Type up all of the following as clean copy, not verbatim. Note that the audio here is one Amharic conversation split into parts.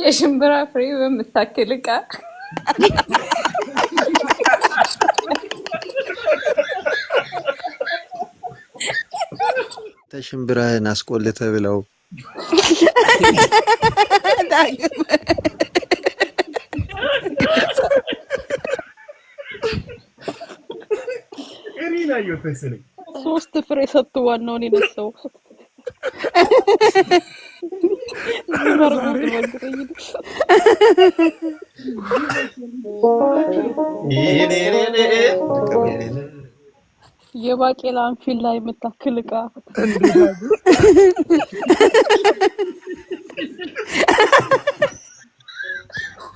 የሽምብራ ፍሬ በምታክል ዕቃ ተሽምብራህን አስቆልተ ብለው ሶስት ፍሬ ሰጥቷል ነው የነሳው የባቄላ አንፊል ላይ የምታክል ዕቃ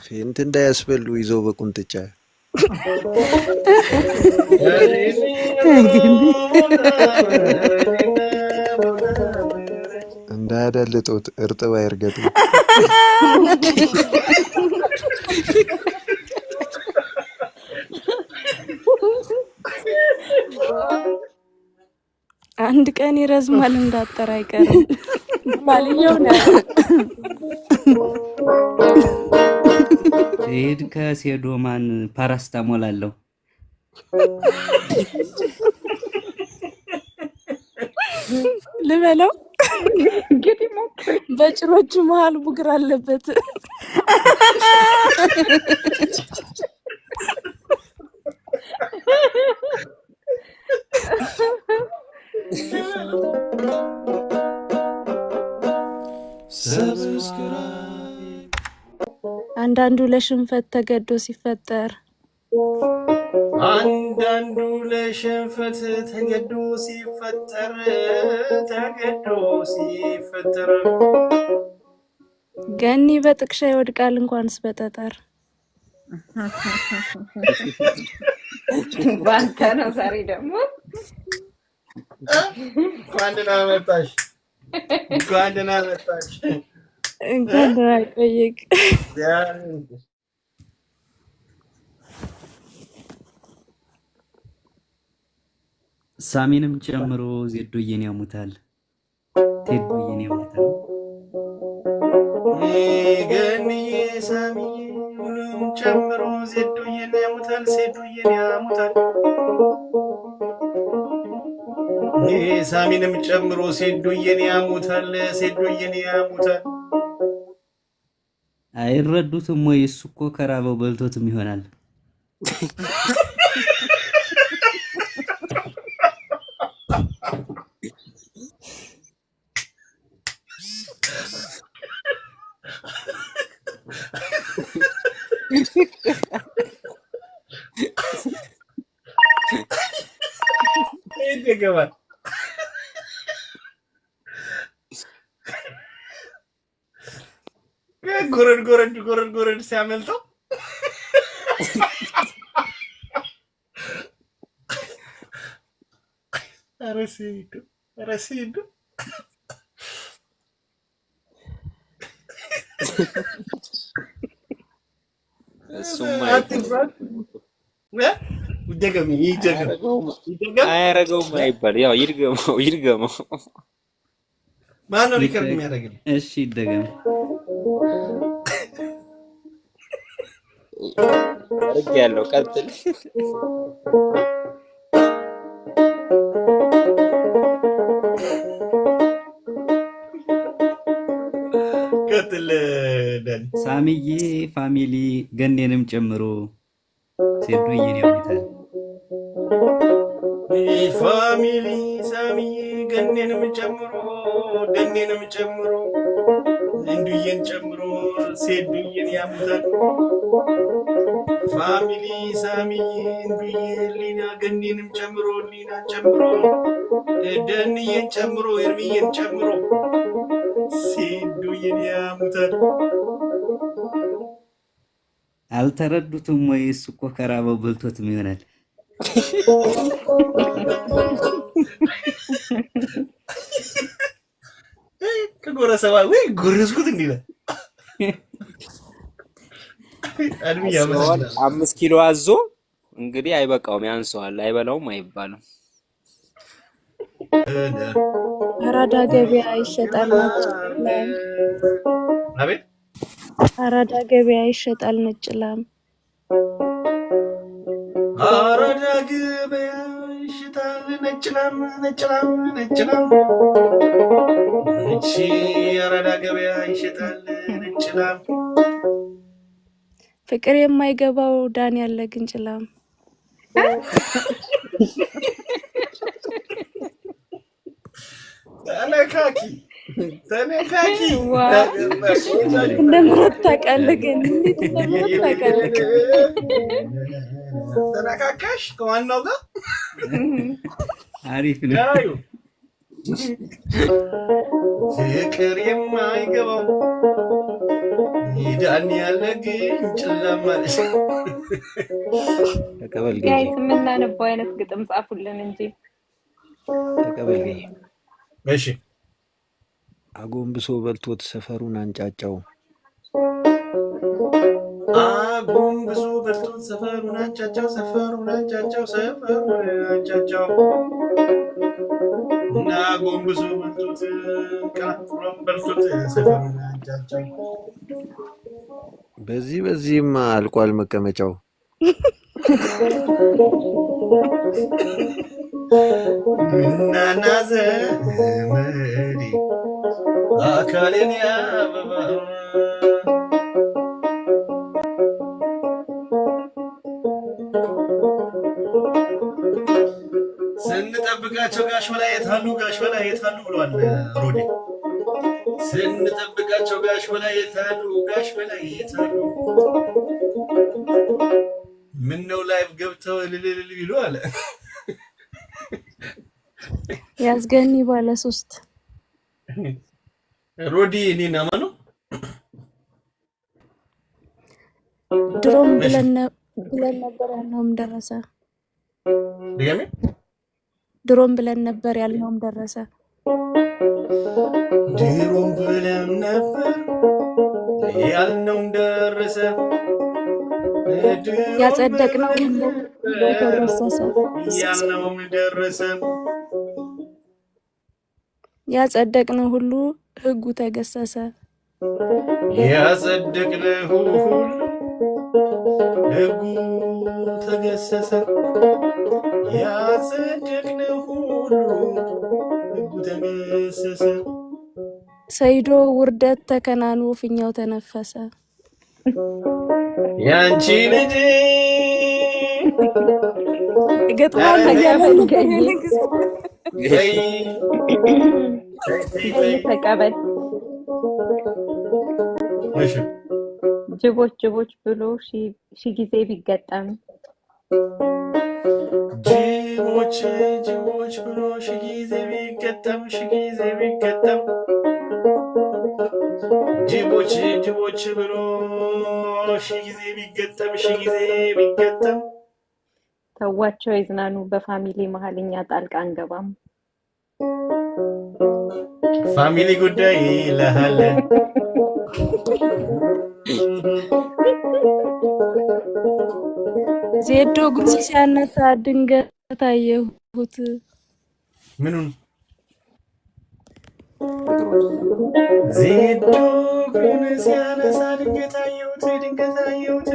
ፌንት እንዳያስበሉ ይዘው በቁንጥጫ እንዳያዳልጡት እርጥብ አይርገጡ። አንድ ቀን ይረዝማል እንዳጠር አይቀርም ባልየው ነው። ሄድ ከሴዶማን ፓራስታሞል አለው ልበለው በጭሮቹ መሃል ቡግር አለበት። አንዳንዱ ለሽንፈት ተገዶ ሲፈጠር አንዳንዱ ለሽንፈት ተገዶ ሲፈጠር ገኒ በጥቅሻ ይወድቃል እንኳንስ በጠጠር። ባንተ ነው ዛሬ ደግሞ እንኳን ደህና መጣሽ። እንኳን ደህና ቆየክ። ሳሚንም ጨምሮ ዜዶዬን ያሙታል ቴዶዬን ያሙታል ገኒዬ ሳሚዬ ሁሉም ጨምሮ ዜዶዬን ያሙታል ሴዶዬን ያሙታል ሳሚንም ጨምሮ ሴዶዬን ያሙታል ሴዶዬን ያሙታል። አይረዱትም ወይ? እሱ እኮ ከራበው በልቶትም ይሆናል። ይገባል። ጎረድ ሲያመልጠው ኧረ ሲሄዱ አያረገውም አይባል። ያው ይድገመው። ማነው ሪከርድ የሚያደርግልኝ? እሺ ይደገም። አርግ ያለው ቀጥል። ዳኒ ሳሚዬ ፋሚሊ ገኔንም ጨምሮ ሴዶዬን ያሙታል። ፋሚሊ ሳሚዬ ገኔንም ጨምሮ ደኔንም ጨምሮ እንዱዬን ጨምሮ ሴዶዬን ያሙታል። ፋሚሊ ሳሚዬ እንዱዬ ሊና ገኔንም ጨምሮ ሊናን ጨምሮ ደንዬን ጨምሮ ኤርሚዬን ጨምሮ ሴዶዬን ያሙታል። አልተረዱትም ወይ? እሱ እኮ ከራበው በልቶትም ይሆናል። ከጎረሰባ ወይ ጎረስኩት እንዲለ 5 ኪሎ አዞ እንግዲህ አይበቃውም፣ ያንሰዋል። አይበላውም አይባልም። አራዳ ገበያ ይሸጣል ነጭ ላም። አቤት አራዳ ገበያ ይሸጣል ነጭ ላም። አራዳ ገበያ ይሸጣል ነጭ ላም ነጭ ላም ነጭ ላም። እሺ አራዳ ገበያ ይሸጣል ነጭ ላም። ፍቅር የማይገባው ዳን ያለ ግንጭላም። ተነካኪ እንደምረት ታውቃለህ ግን እንዴት እንደምረት ታውቃለህ? ተነካካሽ ከዋናው ጋር አሪፍ ነው። ፍቅር የማይገባው ዳን ያለ ግንጭላም ማለት ተቀበል ጋይስ የምናነበው አይነት ግጥም ጻፉልን እንጂ። ተቀበል። እሺ አጎንብሶ በልቶት ሰፈሩን አንጫጫው። አጎንብሶ በልቶት ሰፈሩን አንጫጫው ሰፈሩን አንጫጫው ሰፈሩን አንጫጫው። እና አጎንብሶ በልቶት ቃፍሮም በልቶት ሰፈሩን አንጫጫው። በዚህማ አልቋል መቀመጫው። እናና ዘመዴ አካሌን ያበባ ስንጠብቃቸው ጋሽ በላይ የት አሉ ጋሽ በላይ የት አሉ ብሏል ሮዴ። ስንጠብቃቸው ጋሽ በላይ የት አሉ ጋሽ በላይ የት አሉ። ምን ነው ላይቭ ገብተው ልልል ቢሉ አለ ያዝገኒ ባለ 3 ሮዲ እኔና ማኑ ድሮም ብለን ነበር ያልነውም ደረሰ። ድጋሜ ድሮም ብለን ነበር ያልነውም ደረሰ። ድሮም ብለን ነበር ያልነውም ደረሰ። ያጸደቅነው ሁሉ ተገሰሰ። ያልነውም ደረሰ። ያጸደቅነው ሁሉ ሕጉ ተገሰሰ። ያጸደቅነው ሁሉ ሕጉ ተገሰሰ። ያጸደቅነው ሁሉ ሕጉ ተገሰሰ። ሰይዶ ውርደት ተከናኑ ፊኛው ተነፈሰ። ያንቺ ልጅ ገጥማል ያለው ተቀበል። እሺ ጅቦች ጅቦች ብሎ ሺ ጊዜ ቢገጠም ጅቦች ጅቦች ብሎ ሺ ጊዜ ቢገጠም ሺ ጊዜ ቢገጠም ጅቦች ጅቦች ብሎ ሺ ጊዜ ቢገጠም ሺ ጊዜ ቢገጠም ተዋቸው ይዝናኑ በፋሚሊ መሀል እኛ ጣልቃ አንገባም። ፋሚሊ ጉዳይ ይልሃል። ዜዶ ጉንጭ ሲያነሳ ድንገት አየሁት። ምኑን ዜዶ ጉን ሲያነሳ ድንገት አየሁት ድንገት አየሁት።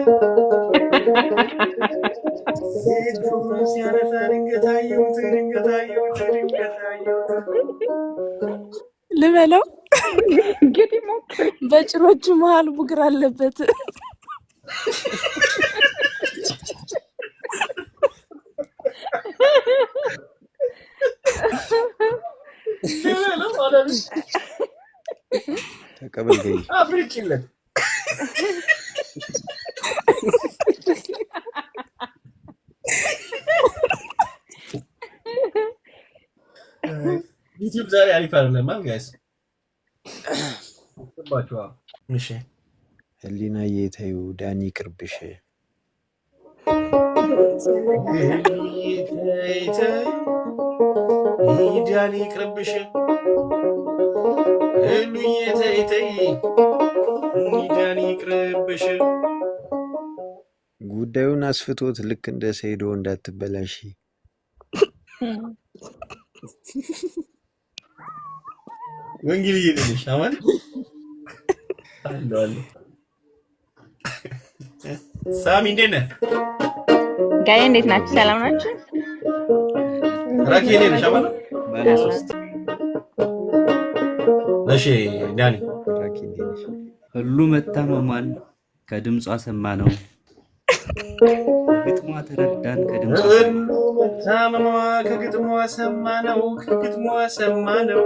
ዜዶ ጉን ሲያነሳ ድንገት አየሁት ድንገት አየሁት ድንገት አየሁት። ልበለው እንግዲህ ሞክር። በጭሮቹ መሀል ቡግር አለበት። ተቀበል ገይ አፍሪጭለት ዩቲዩብ ዛሬ አሪፍ አይደለም ጋይስ። ተባችዋ እሺ ህሊና የታዩ ዳኒ ቅርብሽ ዳኒ ቅርብሽ ህሉዬ ተይ ተይ ዳኒ ቅርብሽ። ጉዳዩን አስፍቶት ልክ እንደ ሰይዶ እንዳትበላሽ። ወንጌልዬ ነሽ አማን አለ ሳሚ እንዴት ነህ? ጋዬ እንዴት ናችሁ? ሰላም ናችሁ? ራኪ ነሽ አማን ባለ ሶስት እሺ ዳኒ ራኪ እንዴት ነሽ? ሁሉ መታመሟን ከድምጿ ሰማነው ከግጥሟ ተረዳን ከድምጿ ሁሉ መታመሟ ከግጥሟ ሰማነው ከግጥሟ ሰማነው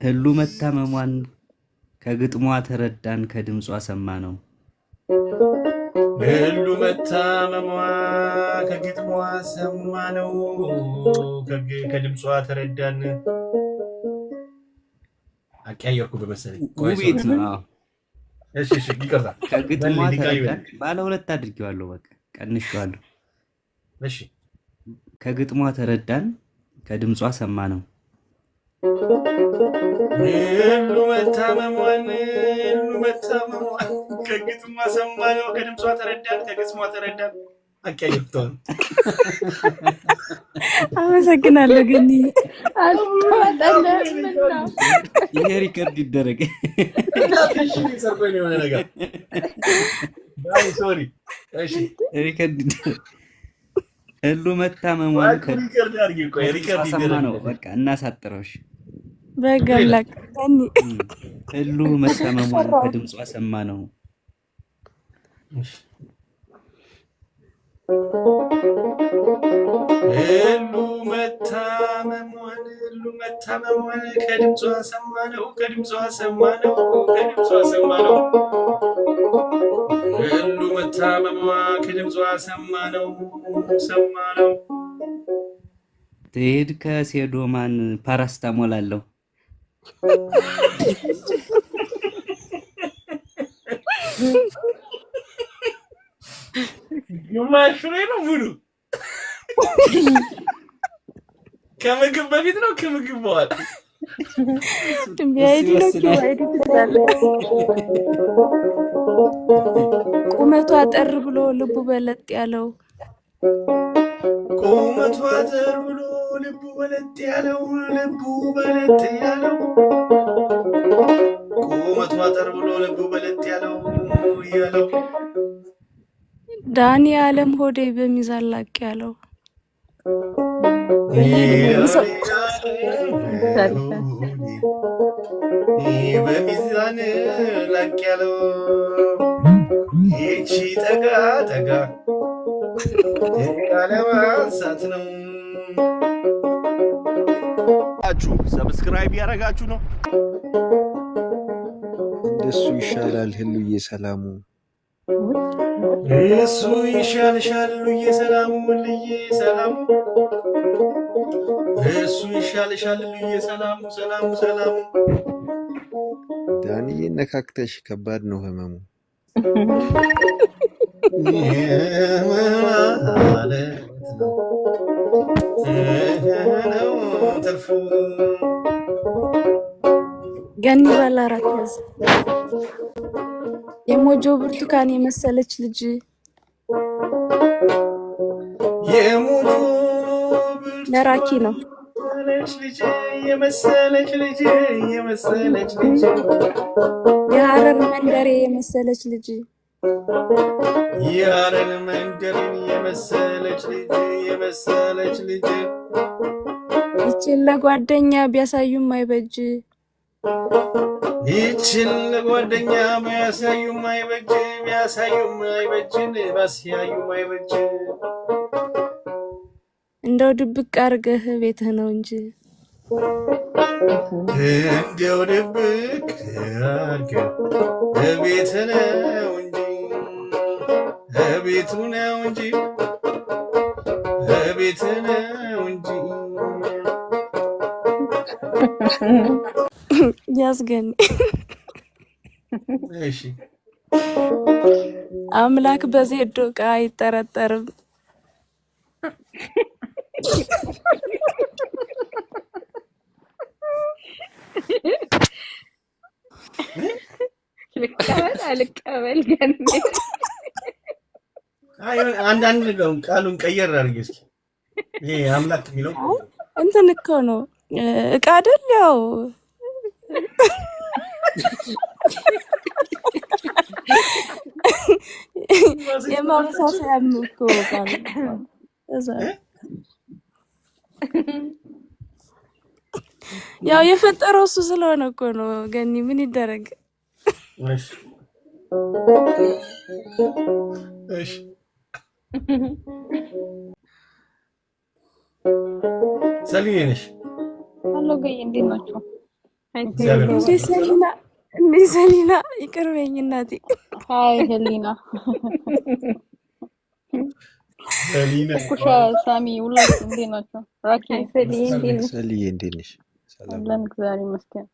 ሁሉ መታመሟን ከግጥሟ ተረዳን ከድምጿ ሰማነው ሁሉ መታመሟ ከግጥሟ ሰማነው ከድምጿ ተረዳን አቀያየርኩ በመሰለኝ ውቤት ነው። አዎ እሺ ይቅርታ ከግጥሟ ተረዳን ባለ ሁለት አድርጌዋለሁ። በቃ ቀንሼዋለሁ። እሺ ከግጥሟ ተረዳን ከድምጿ ሰማነው ሁሉ መታመሟን ከግጥሟ ሰማነው ከድምጿ ተረዳን ከግጥሟ ተረዳን አቀያየርኩት። አመሰግናለሁ። ግን ይሄ ሪከርድ ይደረግ። ሰርቆኝ የሆነ ነገር ሶሪ። እሺ ሪከርድ ይደረግ። ሁሉ መታመሟን ሪከርድ አድርጊ። ቆይ ሪከርድ ሰማነው። በቃ እናሳጥረው። እሺ በጋላቅ ሁሉ መታመሟን ከድምጿ ሰማነው ሁሉ መታመሟን ከድምጿ ሰማነው ከድምጿ ሰማነው ከድምጿ ሰማነው ሁሉ መታመሟ ከድምጿ ሰማነው ሰማነው ትሄድ ከሴዶማን ፓራስታሞል አለው ግማሽ ፍሬ ነው ሙሉ ከምግብ በፊት ነው ከምግብ በኋላ ቁመቷ አጠር ብሎ ልቡ በለጥ ያለው ቁመቷ አጠር ብሎ ልቡ በለጥ ያለው ልቡ በለጥ ያለው ቁመቷ አጠር ብሎ ልቡ በለጥ ያለው ያለው ዳኒ ዓለም ሆዴ በሚዛን ላቅ ያለው በሚዛን ላቅ ያለው ይቺ ጠጋ ጠጋ ያለማንሳት ነው። ሰብስክራይብ ያደረጋችሁ ነው። እንደሱ ይሻላል ህሉዬ ሰላሙ እሱ ይሻልሻል ልዬ ሰላሙ ልዬ ሰላሙ እሱ ይሻልሻል ልዬ ሰላሙ ሰላሙ ሰላሙ ዳንዬ ነካክተሽ ከባድ ነው ህመሙ ማለት ነው ትርፉ ገኒ ባላራት ያዝ የሞጆ ብርቱካን የመሰለች ልጅ የሞጆ ለራኪ ነው የመሰለች ልጅ የሐረር መንደሬ የመሰለች ልጅ የሐረር መንደሬን የመሰለች ልጅ ይችን ለጓደኛ ቢያሳዩም አይበጅ ይችን ለጓደኛ ቢያሳዩም አይበጅ እንደው ድብቅ አርገህ ቤትህ ነው እንጂ እንደው ድብቅ አርገህ ቤትህ ነው እንጂ ቤቱ ነው እንጂ ቤትህ ነው እንጂ ያዝገን እሺ አምላክ በዜዶ ዕቃ አይጠረጠርም ልቀበል አልቀበል ገኒ አይ አንዳንድ ነገር ቃሉን ቀየር አድርጊ እስኪ። ይሄ አምላክ የሚለው እንትን እኮ ነው እቃ አይደል? ያው የማመሳሰያም እኮ ቃል እዛ ያው የፈጠረው እሱ ስለሆነ እኮ ነው። ገኒ ምን ይደረግ? እሺ እሺ ሰሊና ነሽ? አሎ ገይ እንዴት ናችሁ? እንዴ ሰሊና ይቅርበኝ እናቴ። ሃይ ሄሊና ሰሊና ኩሻ ሳሚ ሁላችሁ እንዴት ናችሁ? ራኪ ሰሊዬ እንዴት ነሽ? ሰላም አለን እግዚአብሔር ይመስገን።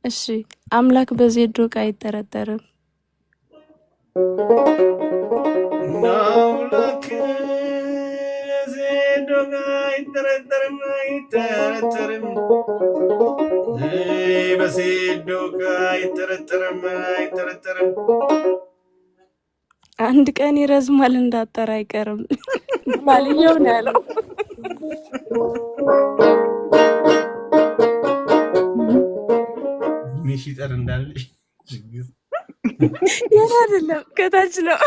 እሺ አምላክ በዜዶ ዕቃ አይጠረጠርም። አምላክ በዜዶ ዕቃ አይጠረጠርም አይጠረጠርም በዜዶ ዕቃ አይጠረጠርም አይጠረጠርም። አንድ ቀን ይረዝማል እንዳጠር አይቀርም ባልየው ነው ያለው። ሚሽ ይጠር እንዳለሽ ችግር ያን አይደለም ከታች ነው።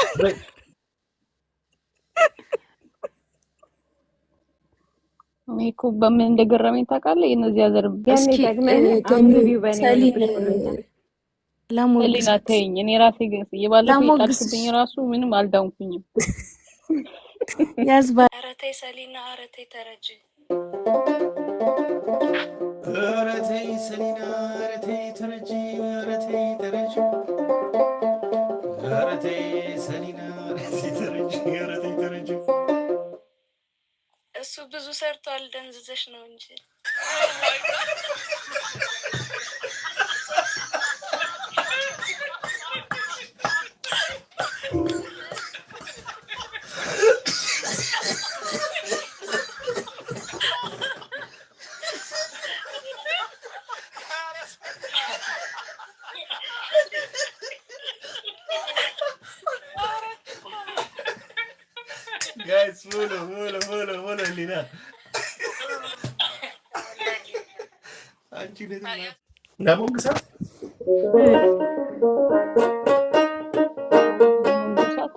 እኮ በምን እንደገረመኝ ታውቃለህ? የነዚህ ያዘር እስኪ ሰሊና ተይኝ። እኔ ራሴ ግን የባለፈው የጣልኩብኝ ራሱ ምንም አልዳንኩኝም። ያዝባ ኧረ ተይ ሰሊና ኧረ ተይ ተረጂ ኧረ ተይ ሰሊና ኧረ ተይ ተረጂ ኧረ ተይ ተረጂ ኧረ ተይ ሰሊና ኧረ ተይ ተረጂ ኧረ ተይ ተረጂ። እሱ ብዙ ሰርቷል ደንዝዘሽ ነው እንጂ Guys, follow Lina. አንቺ ለሞግሳ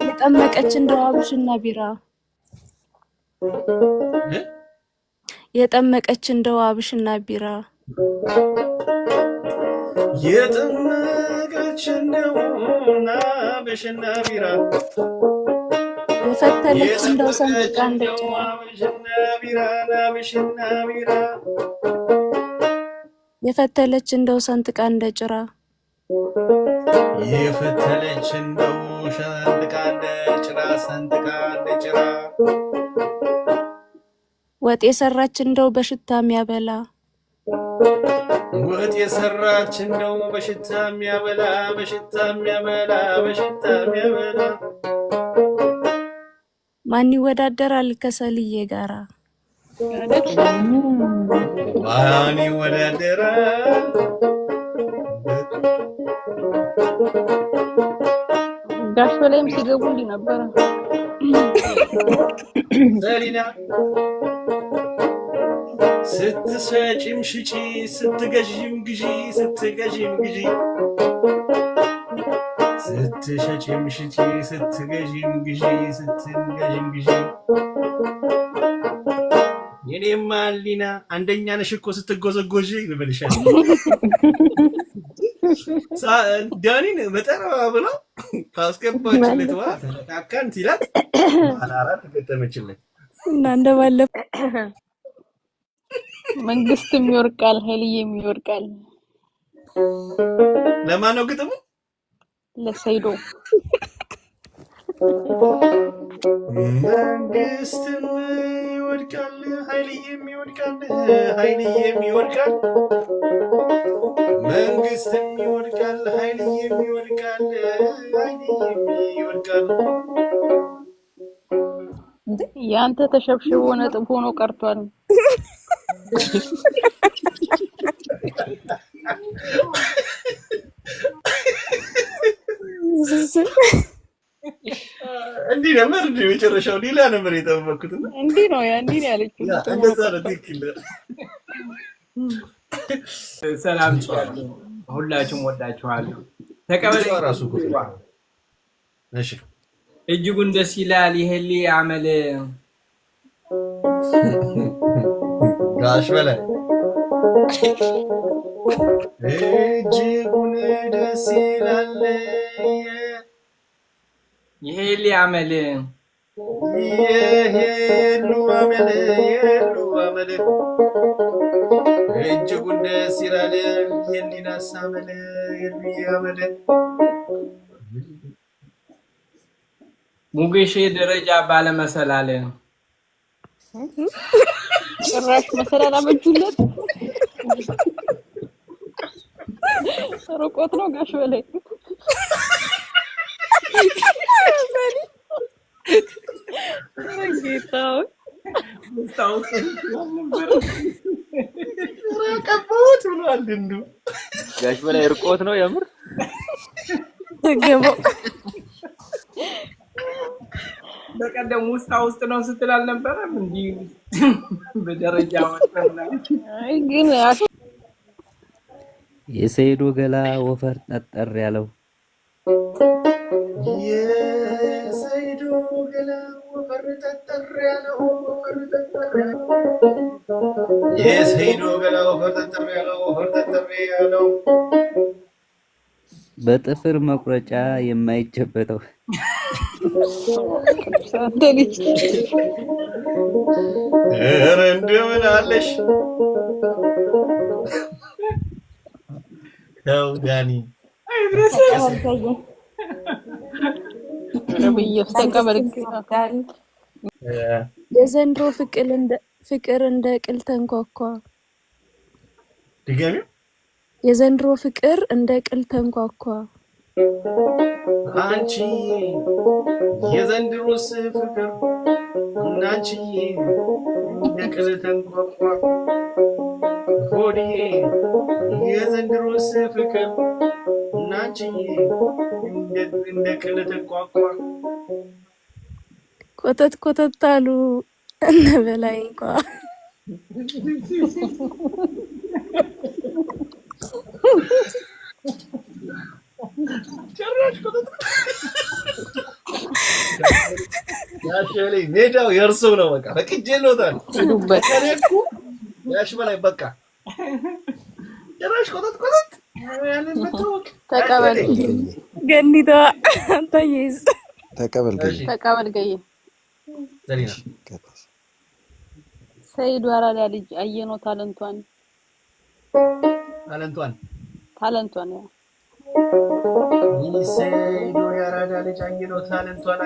የጠመቀች እንደው አብሽና ቢራ የጠመቀች እንደው አብሽና ቢራ የጠመቀች እንደው አብሽና ቢራ የፈተለች እንደው ሰንጥቃ እንደጭራ የፈተለች እንደው ሰንጥቃ እንደጭራ የፈተለች እንደው ሰንጥቃ እንደጭራ ሰንጥቃ እንደጭራ ወጥ የሰራች እንደው በሽታ የሚያበላ ወጥ የሰራች እንደው በሽታ የሚያበላ በሽታ የሚያበላ በሽታ የሚያበላ ማን ይወዳደራል ከሰልዬ ጋራ? ማን ይወዳደራል? ጋሽ በላይም ሲገቡልኝ ነበረ። ሰሊና ስትሰጪም ሽጪ ስትገዢም ግዢ ስትገዢም ግዢ ስትሸጪም ሽጪ ስትገዢም ግዢ ስትገዢም ግዢ። የኔማ ሊና አንደኛ ነሽ እኮ ስትጎዘጎዢ ልበልሻለሁ። ዳኒን በጠረባ ብላ ካስገባችለት በኋላ ተለካካን ሲላት አላራት ገጠመችለት እና እንደባለፈ መንግስትም ይወርቃል ኃይልዬም ይወርቃል። ለማን ነው ግጥሙ? ለሰይዶ መንግስትም ይወድቃል ኃይልዬም ይወድቃል ኃይልዬም ይወድቃል መንግስትም ይወድቃል ኃይልዬም ይወድቃል ኃይልዬም ይወድቃል። ያንተ ተሸብሽቦ ነጥብ ሆኖ ቀርቷል። እንዲህ ነበር እንዴ? መጨረሻው ሌላ ነበር የጠበኩትና እንዲህ ነው ያለችው። እንደዛ ነው ትክክል። ሰላም ጫሉ ሁላችሁም ወዳችኋለሁ። ተቀበለኝ ራሱ እኮ እሺ እጅጉን ደስ ይላል። ይሄሊ አመል ጋሽ በላይ እጅጉን ደስ ይላል። ይሄሊ አመል የሄሉ አመል እጅጉን ደስ ይላል። የሊናስ አመል አመል ሙገሼ ደረጃ ባለመሰላል ጭራሽ መሰላል አመጁለት። ሩቆት ነው ጋሽ በላይ ጌታው ቀባሁት ብሏል። እንደው ጋሽ በላይ ርቆት ነው የምር ተገበው በቀደም ውስጥ ነው ስትል አልነበረም? እንዲህ በደረጃ ወጣና አይ ግን የሰይዶ ገላ ወፈር ጠጠር ያለው የሰይዶ ገላ ወፈር ጠጠር ያለው የሰይዶ ገላ ወፈር ጠጠር ያለው በጥፍር መቁረጫ የማይጨበጠው ኧረ እንደምን አለሽ ተው ዳኒ የዘንድሮ ፍቅር እንደ ቅል ተንኳኳ። ድገሚው። የዘንድሮ ፍቅር እንደ ቅል ተንኳኳ። አንቺ የዘንድሮስ ፍቅር እናንቺ እንደ ቅል ተንኳኳ። ሆዴ የዘንድሮስ ፍቅር እናንቺ እንደ ቅል ተንኳኳ። ኮተት አሉ እነ በላይ እንኳ ያሽበላይ ሜዳው የእርሱ ነው። በቃ በቅጄሎታል። ያሽ በላይ በቃ ጭራሽ ኮተት ተቀበል ገኒታ አንተዬስ ተቀበል ገይ ዘሪና ሰይዱ አራዳ ልጅ አየነው ታለንቷን ያው ሰይዱ ያራዳ ልጅ አየነው ታለንቷን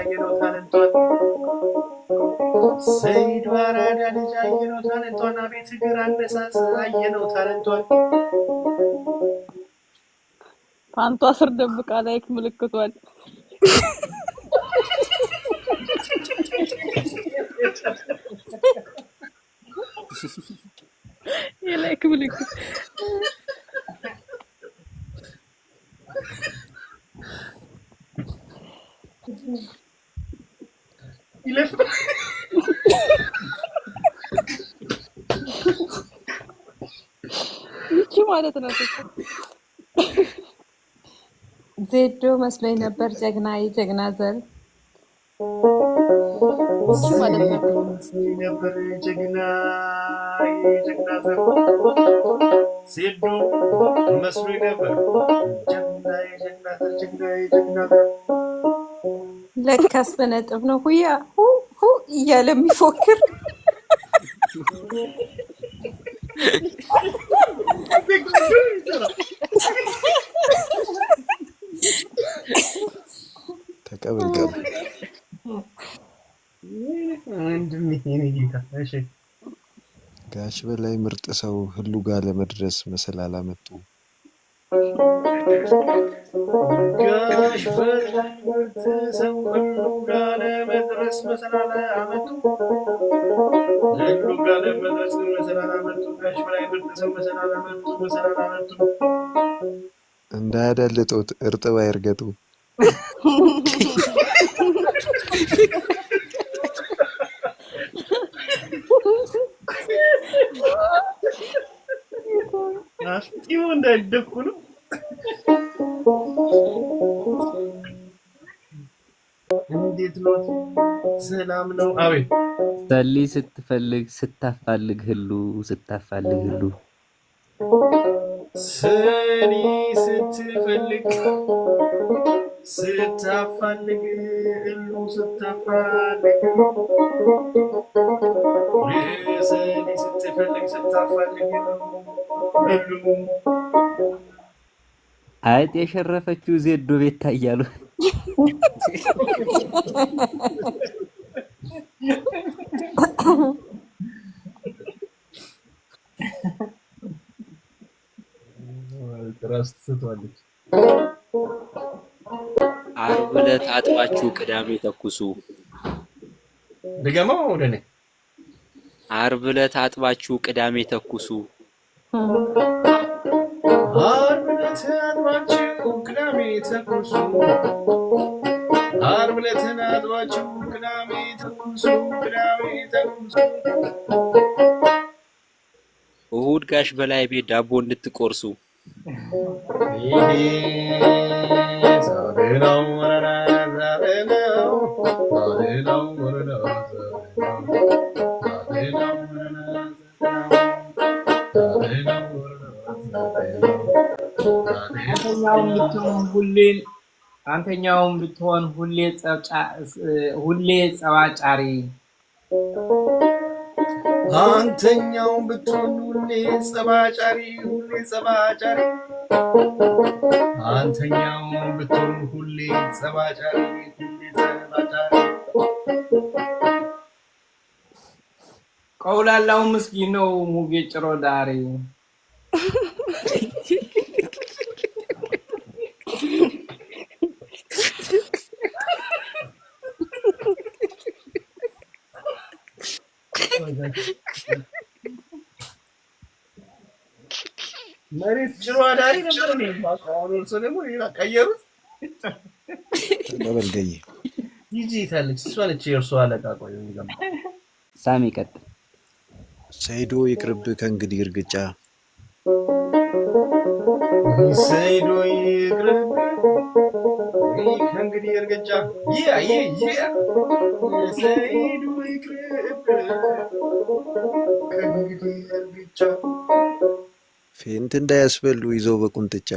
ሰይዱ አራዳ ልጅ አየነው ታለንቷን አቤት እግር አነሳስ አየነው ታለንቷን ፓንቷ ስር ደብቃ ላይክ ምልክቷል። የላይክ ምልክት ይለፍ ይቺ ማለት ነው። ዜዶ መስሎኝ ነበር። የጀግና ዘር ይቺ ማለት ነው ነበር። የጀግና ዘር ዜዶ መስሎኝ ነበር። የጀግና ዘር ለካስ በነጥብ ነው ሁያ ሁ እያለ የሚፎክር ተቀበል ገባ ጋሽ በላይ ምርጥ ሰው ሁሉ ጋር ለመድረስ መሰላል አመጡ። ጋሽ በላይ ምርጥ ሰው ሁሉ ጋር ለመድረስ መሰላል አመጡ። ሁሉ ጋር ለመድረስ መሰላል አመጡ። ጋሽ በላይ ምርጥ ሰው መሰላል አመጡ። እንዳያዳልጦት እርጥብ አይርገጡ። እንዳይደፉ ነው። እንዴት ነው? ሰላም ነው? አቤት ሰሊ ስትፈልግ ስታፋልግ ህሉ ስታፋልግ ህሉ ሰሊ ስትፈልግ ስታፋልግ ህሉ ስታፋልግ ሰሊ ስትፈልግ ስታፋልግ ህሉ አይጥ የሸረፈችው ዜዶ ቤት ታያሉ ትራስትቷለች ዓርብ ዕለት አጥባችሁ ቅዳሜ ተኩሱ ድገማው ወደኔ ዓርብ ዕለት አጥባችሁ ቅዳሜ ተኩሱ ዓርብ ዕለት አጥባችሁ ቅዳሜ ተኩሱ ዓርብ ዕለት አጥባችሁ ቅዳሜ ተኩሱ ቅዳሜ ተኩሱ እሁድ ጋሽ በላይ ቤት ዳቦ እንድትቆርሱ አንተኛውም ብትሆን ሁሌ ጸባጫሪ አንተኛውም ብትሆን ሁሌ ጸባጫሪ አንተኛውም ብትሆን ሁሌ ጸባጫሪ ቀውላላው ምስኪን ነው ሙጌ ጭሮ ዳሪ መሬት ጭሮ ዳሪ ነበር ነው ማቃወሩ ሰለሞ ይቀየሩት በበልገይ ይጂ ታለች እሷ ነች የእርሷ አለቃ ቆይ እንገባ ሳሚ ቀጥል ሰይዶ ይቅርብ ከእንግዲህ እርግጫ ሰይዶ ይቅርብ ከእንግዲህ እርግጫ ሰይዶ ይቅርብ ከእንግዲህ እርግጫ ፌንት እንዳያስበሉ ይዘው በቁንጥጫ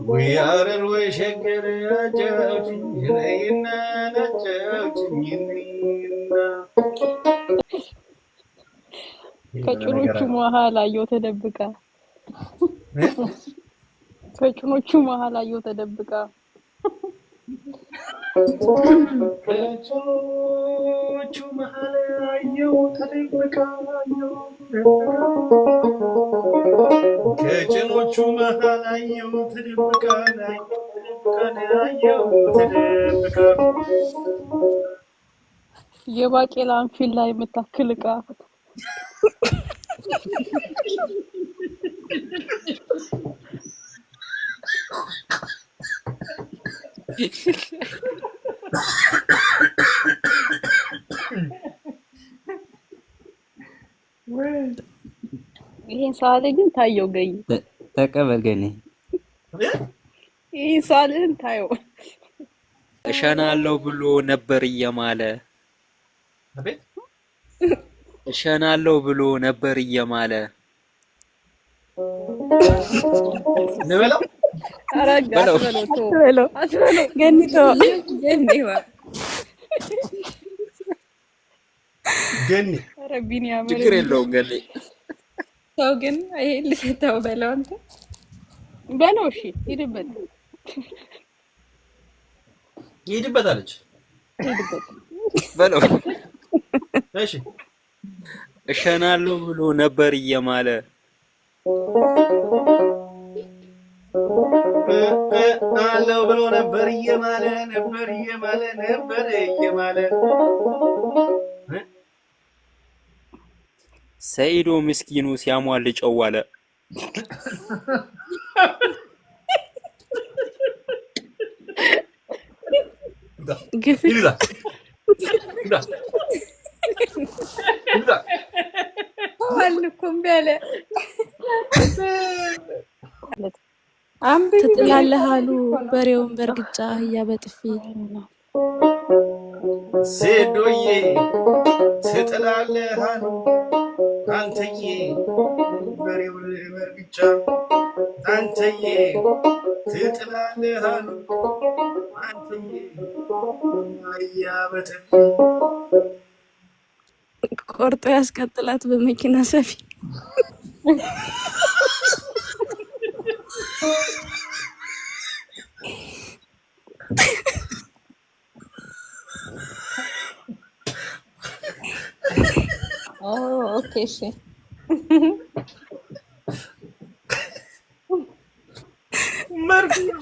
ويارر وشكر جاوتي لينا نجاوتي ከጭኖቹ መሃል አየው ተደብቃ ከጭኖቹ መሃል አየው ተደብቃ ከጭኖቹ መሃል አየው ተደብቃ ከጭኖቹ መሃል አየው ተደብቃ አየው ተደብቃ የባቄላን ፊል ላይ የምታክልቃ ይሄን ሳለ ግን ታየው ገይ ተቀበል ገኔ ይሄን ሳልን ታየው እሸናለሁ ብሎ ነበር እየማለ አቤት እሸናለሁ ብሎ ነበር እየማለ ንበለው አረጋ በለው በለው ገኒቶ ገኒዋ ገኒ ረቢኒ ያመረ ችግር የለውም ገኒ ሰው ግን ይሄ ልሰተው በለው አንተ በለው እሺ ሂድበት ይሄድበት አለች በለው እሺ እሸናለሁ ብሎ ነበር እየማለ አለው ብሎ ነበር እየማለ ሰይዶ ምስኪኑ ሲያሟልጨው ዋለ ግፍ ይብዛ ይብዛ ይብዛ አልኩም ቢያለ ትጥላለህ አሉ በሬውን በርግጫ አህያ በጥፊ ሴዶዬ ትጥላለህ አሉ አንተዬ በሬውን በርግጫ አንተዬ ትጥላለህ አሉ አንተዬ አህያ በጥፊ ቆርጦ ያስቀጥላት በመኪና ሰፊ ኦኬ እሺ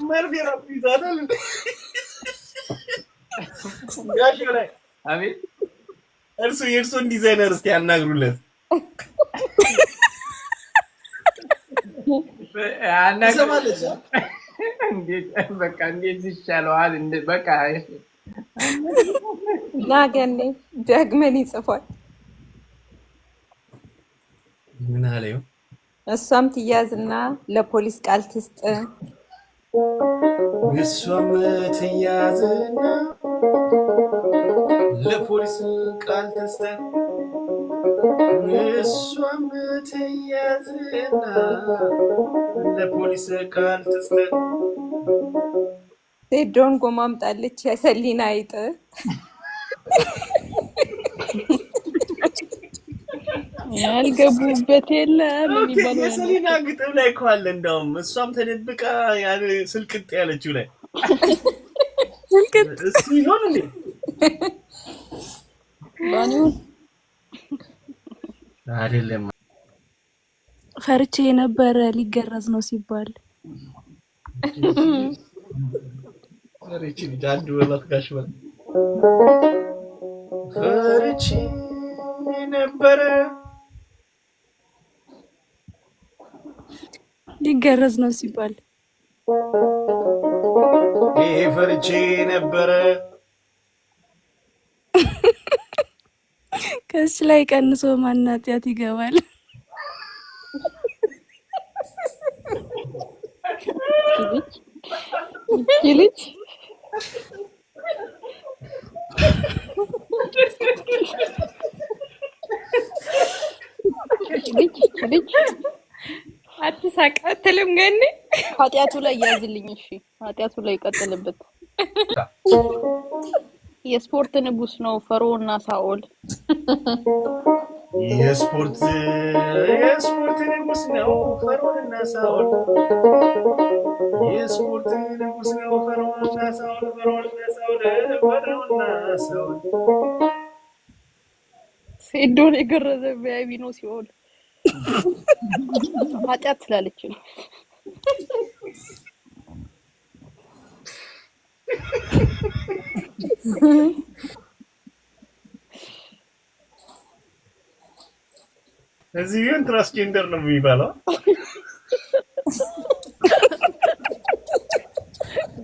መርፌ ራሱ ይዛታል ጋሽ ላይ አቤት እርሱ የእርሱን ዲዛይነር እስቲ ያናግሩለት አናግሩለት እንዴት በቃ እንዴት ይሻለዋል በቃ ናገኔ ዳግመን ይጽፋል ምን አለው እሷም ትያዝና ለፖሊስ ቃል ትስጥ እሷም ትያዝና ለፖሊስ ቃል ትስጥ እሷም ትያዝና ለፖሊስ ቃል ትስጥ ሴዶን ጎማምጣለች የሰሊና አይጥ ያልገቡበት የለም የሚባለው የሰሊና ግጥም ላይ እኮ አለ እንደውም እሷም ተደብቃ ያለ ስልቅጥ ያለችው ላይ ስልቅጥ እሱ ይሆን እንዴ ባኒው አይደለም ፈርቼ የነበረ ሊገረዝ ነው ሲባል ፈርቼ ዳዱ ወላት ጋሽ ወል ፈርቼ የነበረ ሊገረዝ ነው ሲባል ፈርቼ ነበረ ከዚህ ላይ ቀንሶ ማናጥያት ይገባል ልጅ ልጅ አትሳቅ አትልም ገኒ ኃጢያቱ ላይ ያዝልኝ እሺ ኃጢያቱ ላይ ይቀጥልበት የስፖርት ንጉስ ነው ፈርዖንና ሳኦል የስፖርት ንጉስ ነው ፈርዖንና ሳኦል የስፖርት ንጉስ ነው ፈርዖንና ሳኦል ፈርዖንና ሳኦል ሴዶን የገረዘ ቢያቢ ነው ሲኦል ኃጢያት ስላለች ነው እዚህ ግን ትራንስጀንደር ነው የሚባለው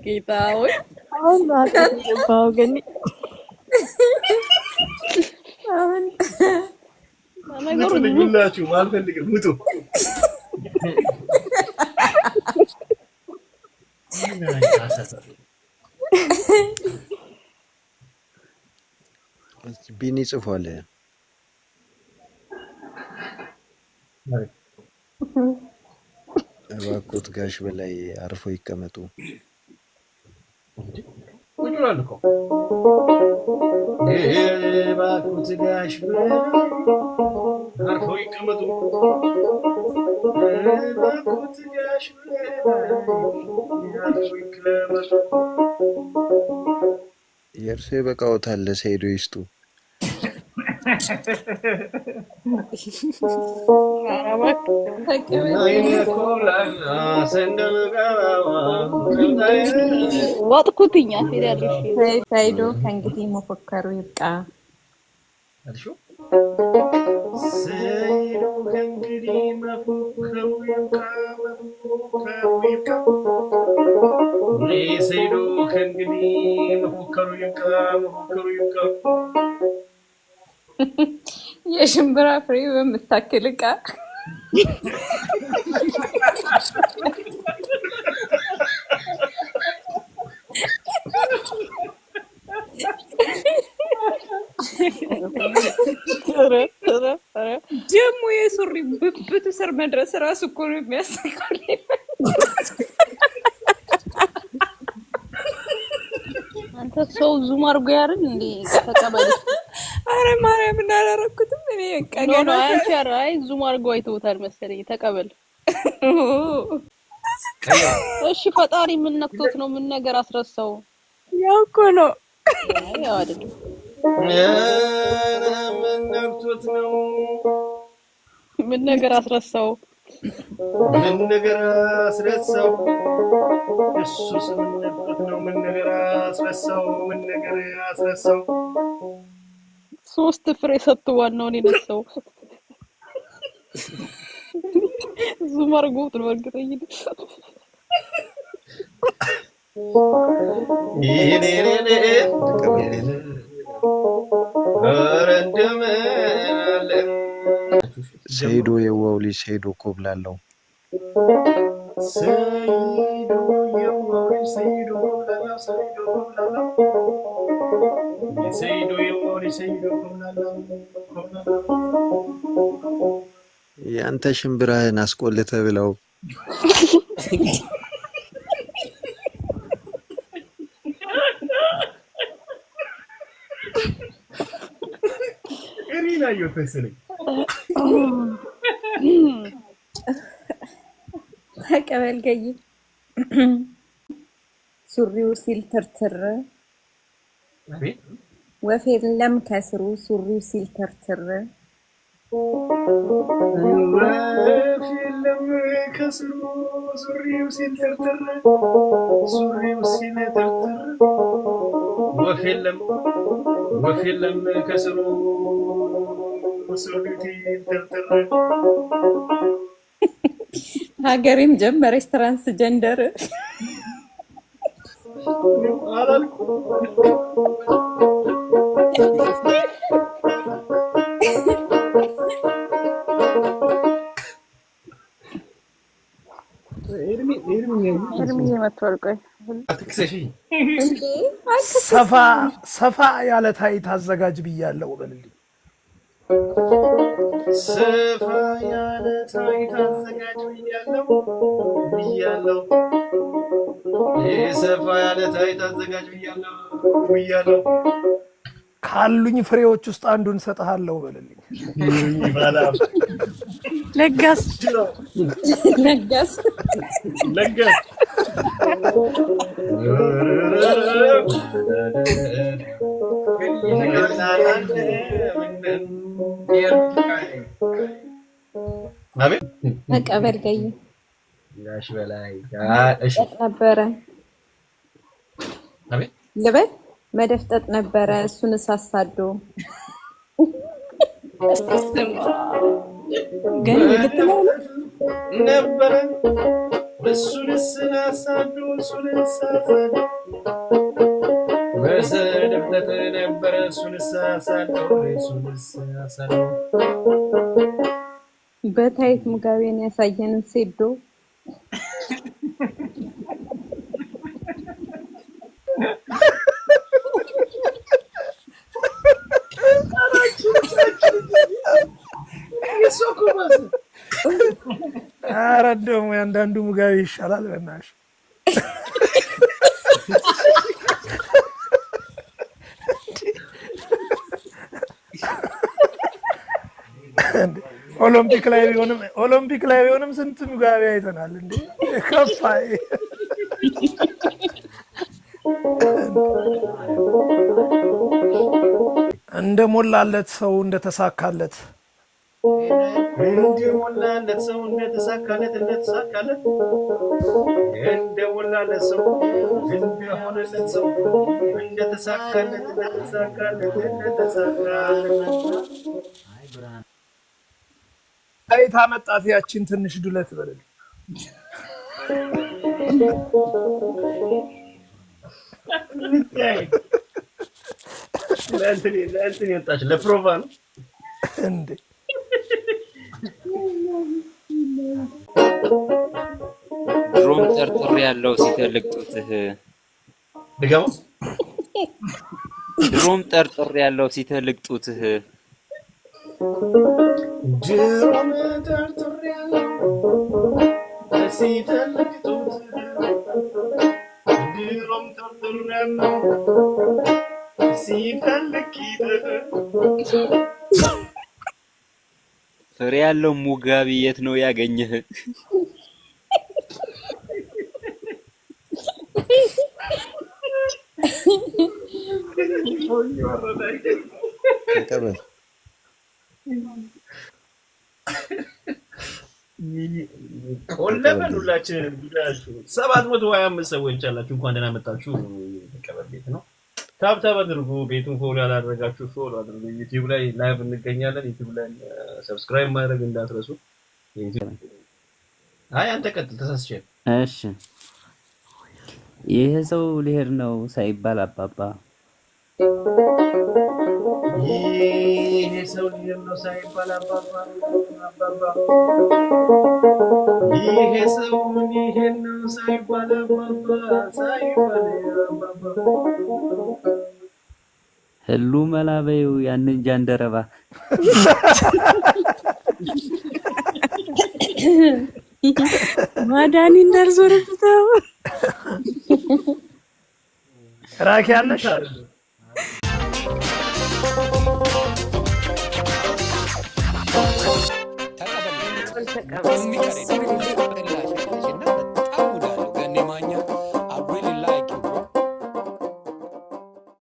ጌታው አሁን አጥባው ገኒ አሁን ነገሩ ሁላችሁ ማልፈልግም ሙቱ ቢኒ ጽፏል እባክዎት ጋሽ በላይ አርፎ ይቀመጡ ወንጀላልኮ እባክዎት ጋሽ በላይ አርፎ ይቀመጡ እባክዎት ጋሽ በላይ አርፎ ይቀመጡ የእርሱ ይበቃዎታል ለሰይዶ ይስጡ ወጥኩትኛ ፌዳልሽ ሳይዶ ከእንግዲህ መፎከሩ ይብቃ ሰይዶ ከእንግዲህ መፎከሩ ይብቃ ሰይዶ ከእንግዲህ መፎከሩ ይብቃ መፎከሩ ይብቃ። የሽምብራ ፍሬ በምታክል ዕቃ ደግሞ የሱሪ ብብቱ ስር መድረስ ራሱ እኮ ነው የሚያስቀው። አንተ ሰው ዙም አድርጎ ያርን እንዴ ተቀበል። አረ ማርያም እናላረኩትም እኔ ቀገና አይ ዙም አድርጎ አይተውታል መሰለኝ። ተቀበል። እሺ ፈጣሪ ምን ነክቶት ነው? ምን ነገር አስረሳው? ያው እኮ ነው። ያው አይደል ምን ነክቶት ነው? ምን ነገር አስረሳው? ምን ነገር አስረሳው? ኢየሱስ ምን ነክቶት ነው? ምን ነገር አስረሳው? ምን ነገር አስረሳው? ሶስት ፍሬ ሰጥቶ ዋናውን የነሳው ዙም አድርጎት ነው እርግጠኝነት። ሰይዶ የዋው ልጅ ሰይዶ ኮብላለው ሰይዶ የዋው ልጅ ሰይዶ ኮብላለው ሰይዶ ኮብላለው ሰይዶ የዋው ልጅ ሰይዶ ኮብላለው ያንተ ሽምብራህን አስቆልተ ብለው እሪና ይፈሰለኝ ተቀበል ገይ ሱሪው ሲል ትርትር ወፍ የለም ከስሩ ሱሪው ሲል ትርትር ወፍ የለም ከስሩ ሱሪው ሲል ትርትር ሱሪው ሲል ትርትር ወፍ የለም ከስሩ ሱሪው ሲል ትርትር ሀገሬም ጀመረች ትራንስጀንደር ሰፋ ያለ ታይት አዘጋጅ ብያለሁ በልልኝ። ሰፋ ያለ ታይት አዘጋጅ ብያለሁ ሰፋ ያለ ታይት አዘጋጅ ብያለሁ ካሉኝ ፍሬዎች ውስጥ አንዱን ሰጥሃለሁ በልልኝ። ለጋስ አቤት ተቀበል ገይ ጋሽ በላይ ነበረ አቤት ልበል መደፍጠጥ ነበረ እሱን ሳሳዶ ግን ልትለው ነበረ እሱን ሳሳዶ መደፍጠጥ ነበረ እሱን ሳሳዶ በታይት ሙጋቤን ያሳየንን ሴዶ ኧረ ደግሞ ያንዳንዱ ሙጋቤ ይሻላል በእናትሽ። ኦሎምፒክ ላይ ቢሆንም ስንት ሙጋቤ አይተናል እንዴ ከፋይ እንደሞላለት ሰው እንደተሳካለት እንደሞላለት ሰው እንደተሳካለት እንደሞላለት ሰው እንደሆነለት ሰው እንደተሳካለት አይታ መጣት ያችን ትንሽ ዱለት በለኝ። ለእንትን የወጣች ለፕሮቫ ነው እንዴ? ድሮም ጠርጥሬ ያለው ሲተልቅ ጡትህ ድጋው ድሮም ጠርጥሬ ያለው ሲተልቅ ጡትህ ድሮም ጠርጥሬ ያለው ሲተልቅ ጡትህ ድሮም ጠርጥሬ ያለው ሲተልቅ ጡትህ ፍሬ ያለው ሙጋቢ የት ነው ያገኘህ? ተቀበል። ቆለፈን ሁላችንም ቢላችሁ 725 ሰዎች አላችሁ። እንኳን ደህና መጣችሁ። ተቀበል ቤት ነው። ታብታብ አድርጉ። ቤቱን ፎሎ ያላደረጋችሁ ፎሎ አድርጉ። ዩቲዩብ ላይ ላይቭ እንገኛለን። ዩቲዩብ ላይ ሰብስክራይብ ማድረግ እንዳትረሱ። አይ አንተ ቀጥል፣ ተሳስቼ። እሺ ይሄ ሰው ሊሄድ ነው ሳይባል አባባ ይሄ ሰው ሊሄድ ነው ሳይባል አባባ ይሄ ሰው ሊሄድ ነው ሳይባል አባባ ህሉ መላበዩ ያንን ጃንደረባ ማዳኒ እንዳልዞረብታው ራኪ ያለሽ ተቀበል